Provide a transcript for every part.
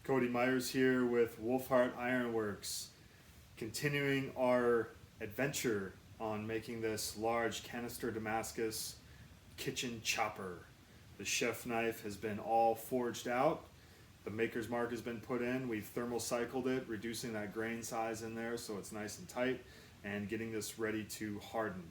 Cody Myers here with Wolfheart Ironworks, continuing our adventure on making this large Canister Damascus kitchen chopper. The chef knife has been all forged out. The maker's mark has been put in. We've thermal cycled it, reducing that grain size in there so it's nice and tight, and getting this ready to harden.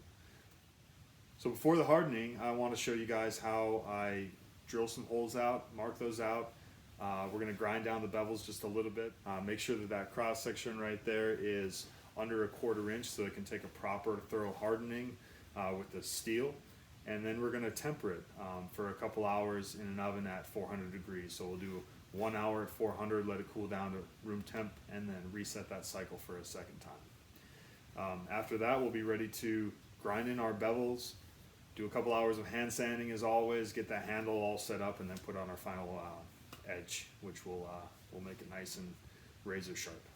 So before the hardening, I want to show you guys how I drill some holes out, mark those out. We're going to grind down the bevels just a little bit. Make sure that that cross section right there is under 1/4 inch so it can take a proper thorough hardening with the steel. And then we're going to temper it for a couple hours in an oven at 400 degrees. So we'll do 1 hour at 400, let it cool down to room temp, and then reset that cycle for a second time. After that, we'll be ready to grind in our bevels, do a couple hours of hand sanding as always, get that handle all set up, and then put on our final edge, which will make it nice and razor sharp.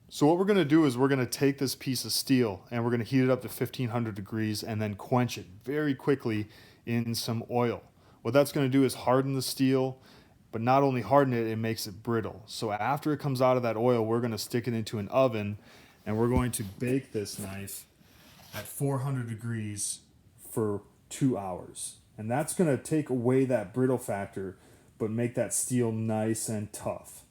So what we're going to do is we're going to take this piece of steel and we're going to heat it up to 1500 degrees and then quench it very quickly in some oil. What that's going to do is harden the steel, but not only harden it, it makes it brittle. So after it comes out of that oil, we're going to stick it into an oven and we're going to bake this knife at 400 degrees for 2 hours. And that's going to take away that brittle factor, but make that steel nice and tough.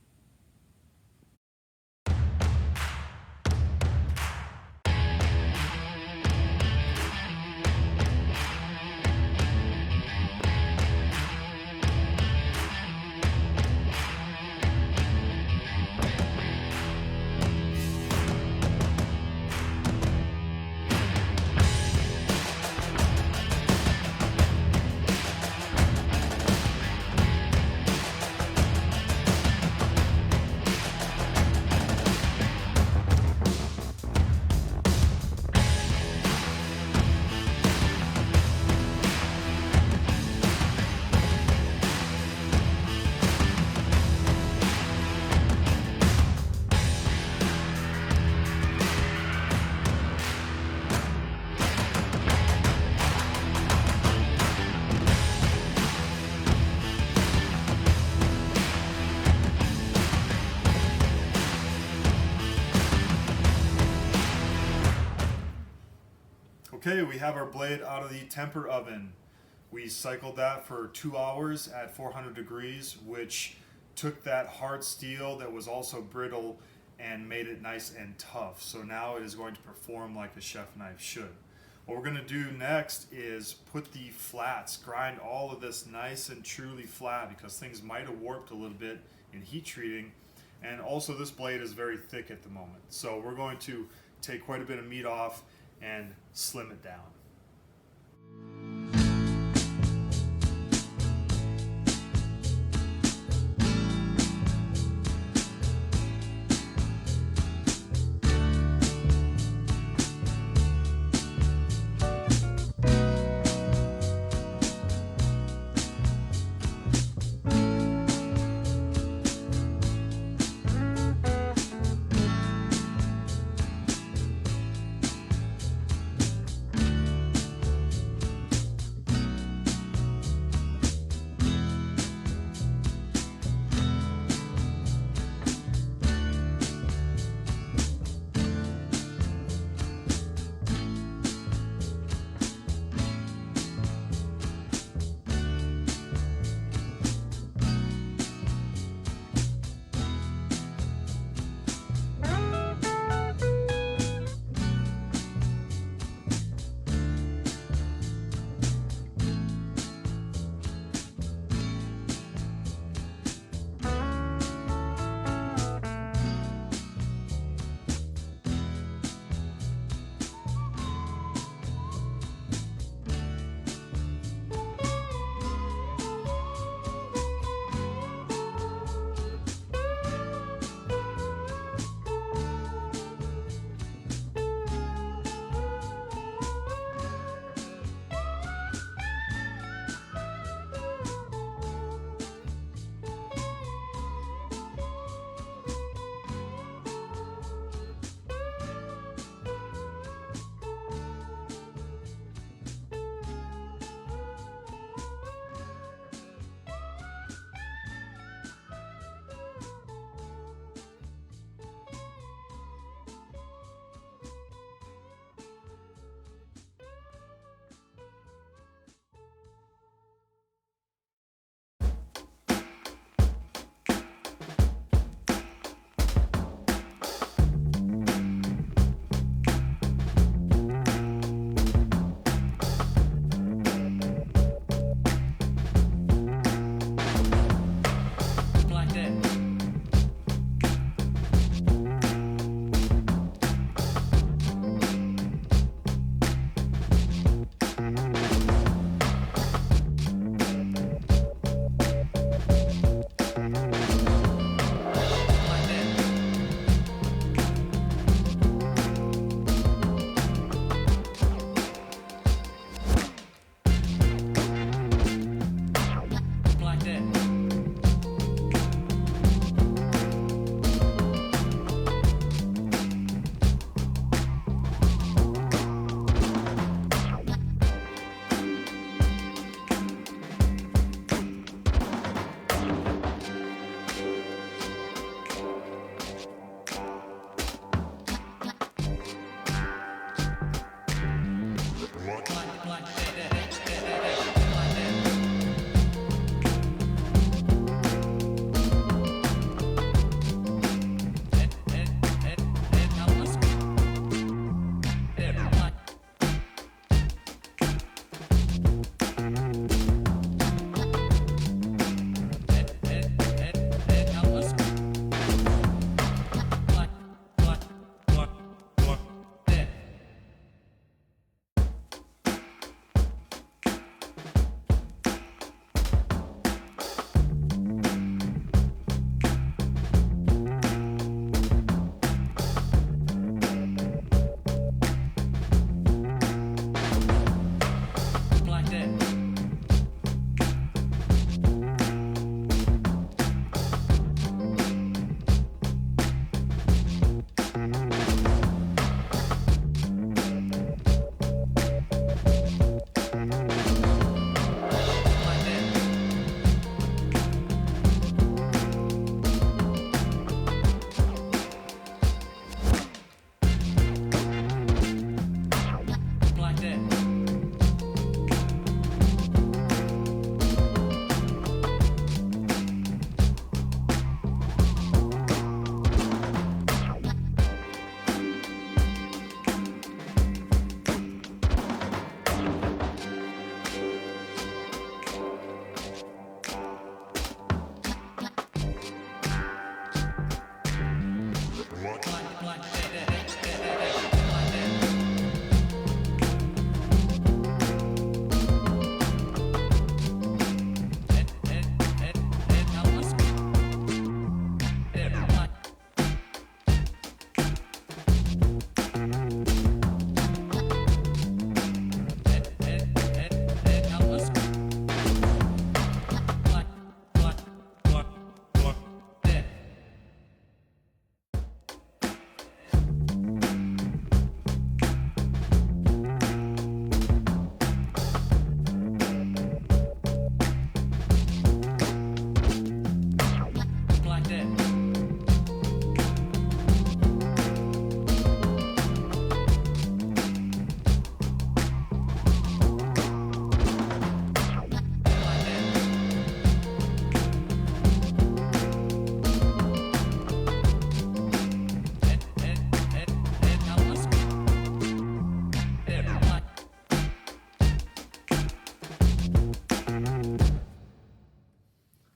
Okay, we have our blade out of the temper oven. We cycled that for 2 hours at 400 degrees, which took that hard steel that was also brittle and made it nice and tough. So now it is going to perform like a chef knife should. What we're going to do next is put the flats, grind all of this nice and truly flat because things might have warped a little bit in heat treating. And also this blade is very thick at the moment. So we're going to take quite a bit of meat off and slim it down.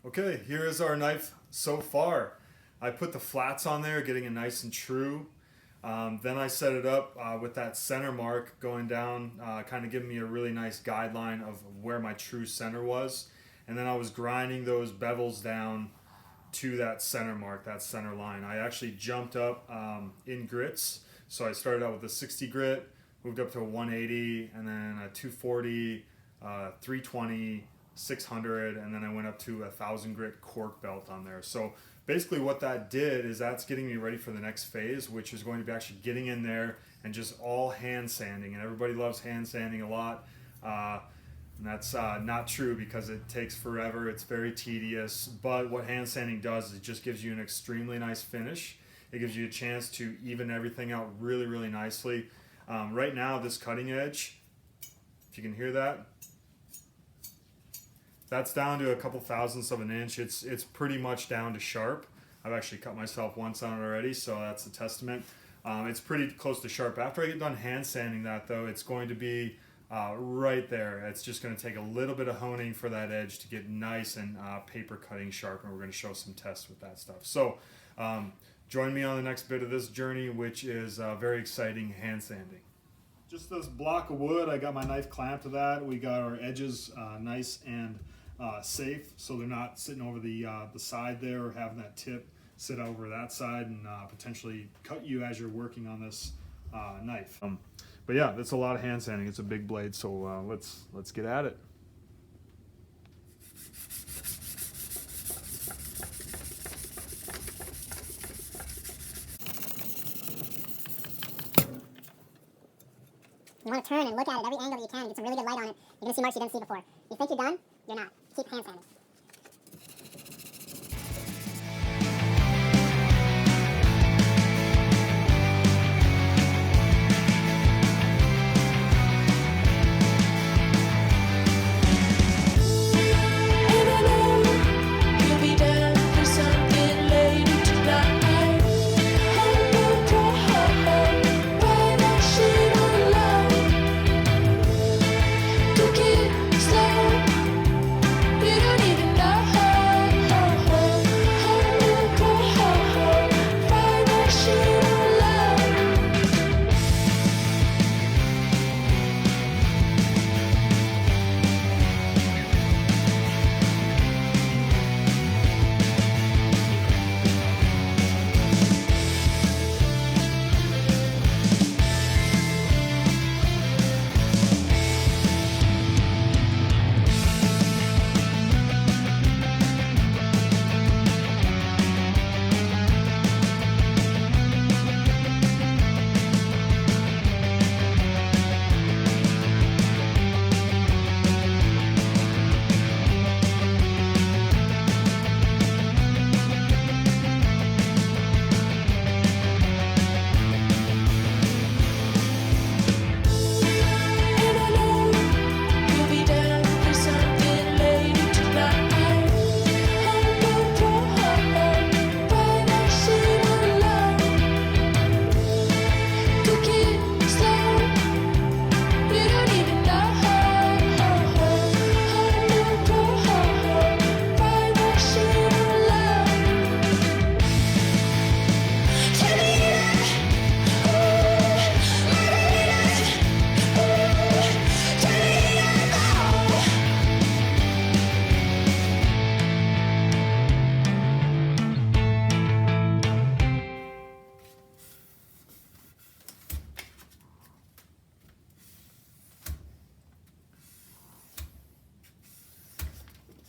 Okay, here is our knife so far. I put the flats on there, getting it nice and true. Then I set it up with that center mark going down, kind of giving me a really nice guideline of where my true center was. And then I was grinding those bevels down to that center mark, that center line. I actually jumped up in grits. So I started out with a 60 grit, moved up to a 180, and then a 240, 320, 600, and then I went up to a 1,000 grit cork belt on there. So basically what that did is that's getting me ready for the next phase, which is going to be actually getting in there and just all hand sanding. And everybody loves hand sanding a lot. And that's not true because it takes forever. It's very tedious. But what hand sanding does is it just gives you an extremely nice finish. It gives you a chance to even everything out really, really nicely. Right now, this cutting edge, if you can hear that, that's down to a couple thousandths of an inch. It's pretty much down to sharp. I've actually cut myself once on it already, so that's a testament. It's pretty close to sharp. After I get done hand sanding that, though, it's going to be right there. It's just going to take a little bit of honing for that edge to get nice and paper cutting sharp, and we're going to show some tests with that stuff. So join me on the next bit of this journey, which is very exciting hand sanding. Just this block of wood, I got my knife clamped to that. We got our edges nice and safe, so they're not sitting over the side there or having that tip sit over that side and potentially cut you as you're working on this knife. But yeah, that's a lot of hand sanding. It's a big blade, so let's get at it. You want to turn and look at it every angle that you can, get some really good light on it. You're going to see marks you didn't see before. You think you're done? You're not. Keep hand sanding.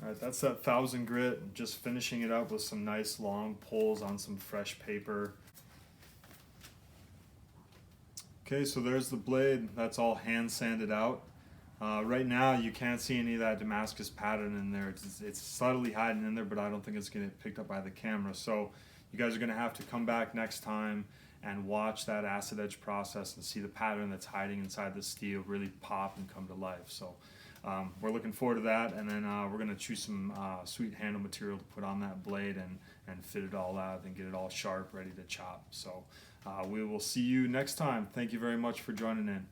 All right, that's that 1,000 grit, just finishing it up with some nice long pulls on some fresh paper. Okay, so there's the blade. That's all hand sanded out. Right now, you can't see any of that Damascus pattern in there. It's subtly hiding in there, but I don't think it's going to get picked up by the camera. So you guys are going to have to come back next time and watch that acid etch process and see the pattern that's hiding inside the steel really pop and come to life. So we're looking forward to that, and then we're going to choose some sweet handle material to put on that blade and fit it all out and get it all sharp, ready to chop. So we will see you next time. Thank you very much for joining in.